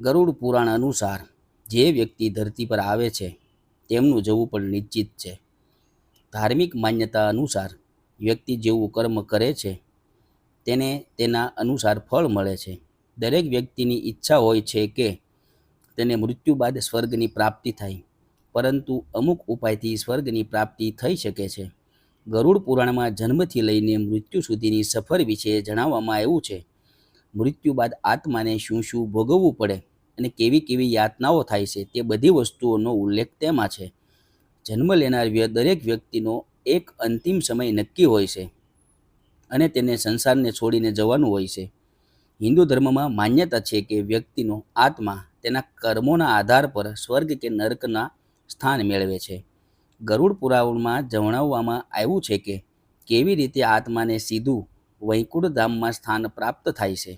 ગરુડ પુરાણ અનુસાર જે વ્યક્તિ ધરતી પર આવે છે તેમનું જવું પણ નિશ્ચિત છે. ધાર્મિક માન્યતા અનુસાર વ્યક્તિ જેવું કર્મ કરે છે તેને તેના અનુસાર ફળ મળે છે. દરેક વ્યક્તિની ઈચ્છા હોય છે કે તેને મૃત્યુ બાદ સ્વર્ગની પ્રાપ્તિ થાય, પરંતુ અમુક ઉપાયથી સ્વર્ગની પ્રાપ્તિ થઈ શકે છે. ગરુડ પુરાણમાં જન્મથી લઈને મૃત્યુ સુધીની સફર વિશે જણાવવામાં આવ્યું છે. મૃત્યુ બાદ આત્માને શું શું ભોગવવું પડે અને કેવી કેવી યાતનાઓ થાય છે તે બધી વસ્તુઓનો ઉલ્લેખ તેમાં છે. જન્મ લેનાર દરેક વ્યક્તિનો એક અંતિમ સમય નક્કી હોય છે અને તેને સંસારને છોડીને જવાનું હોય છે. હિન્દુ ધર્મમાં માન્યતા છે કે વ્યક્તિનો આત્મા તેના કર્મોના આધાર પર સ્વર્ગ કે નરકના સ્થાન મેળવે છે. ગરુડ પુરાણમાં જણાવવામાં આવ્યું છે કે કેવી રીતે આત્માને સીધું વૈકુંઠ ધામમાં સ્થાન પ્રાપ્ત થાય છે.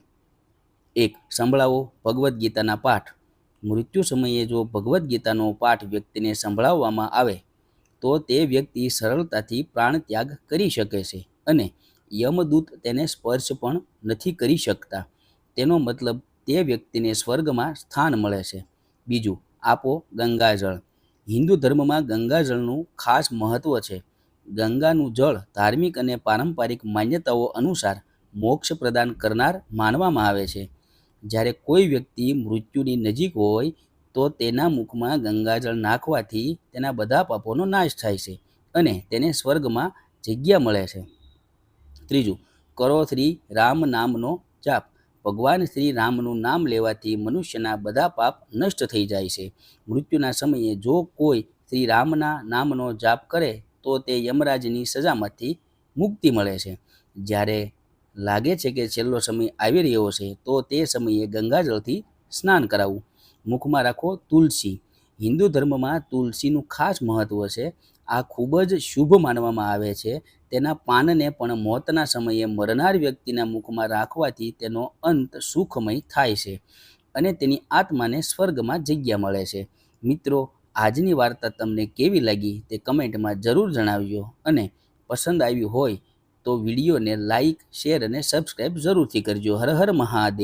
1. સંભળાવો ભગવદ્ ગીતાના પાઠ. મૃત્યુ સમયે જો ભગવદ્ ગીતાનો પાઠ વ્યક્તિને સંભળાવવામાં આવે તો તે વ્યક્તિ સરળતાથી પ્રાણ ત્યાગ કરી શકે છે અને યમદૂત તેને સ્પર્શ પણ નથી કરી શકતા. તેનો મતલબ તે વ્યક્તિને સ્વર્ગમાં સ્થાન મળે છે. 2. આપો ગંગાજળ. હિન્દુ ધર્મમાં ગંગાજળનું ખાસ મહત્વ છે. ગંગાનું જળ ધાર્મિક અને પારંપરિક માન્યતાઓ અનુસાર મોક્ષ પ્રદાન કરનાર માનવામાં આવે છે. જ્યારે કોઈ વ્યક્તિ મૃત્યુની નજીક હોય તો તેના મુખમાં ગંગાજળ નાખવાથી તેના બધા પાપોનો નાશ થાય છે અને તેને સ્વર્ગમાં જગ્યા મળે છે. 3. કરો શ્રી રામ નામનો જાપ. ભગવાન શ્રી રામનું નામ લેવાથી મનુષ્યના બધા પાપ નષ્ટ થઈ જાય છે. મૃત્યુના સમયે જો કોઈ શ્રી રામના નામનો જાપ કરે તો તે યમરાજની સજામાંથી મુક્તિ મળે છે. જ્યારે લાગે છે કે છેલ્લો સમય આવી રહ્યો છે તો તે સમયે ગંગાજળથી સ્નાન કરાવવું. મુખમાં રાખો તુલસી. હિન્દુ ધર્મમાં તુલસીનું ખાસ મહત્વ છે. આ ખૂબ જ શુભ માનવામાં આવે છે. તેના પાનને પણ મોતના સમયે મરનાર વ્યક્તિના મુખમાં રાખવાથી તેનો અંત સુખમય થાય છે અને તેની આત્માને સ્વર્ગમાં જગ્યા મળે છે. મિત્રો, આજની વાર્તા તમને કેવી લાગી તે કમેન્ટમાં જરૂર જણાવજો અને પસંદ આવી હોય તો વિડીયોને લાઈક, શેર અને સબસ્ક્રાઈબ જરૂરથી કરજો. હર હર મહાદેવ.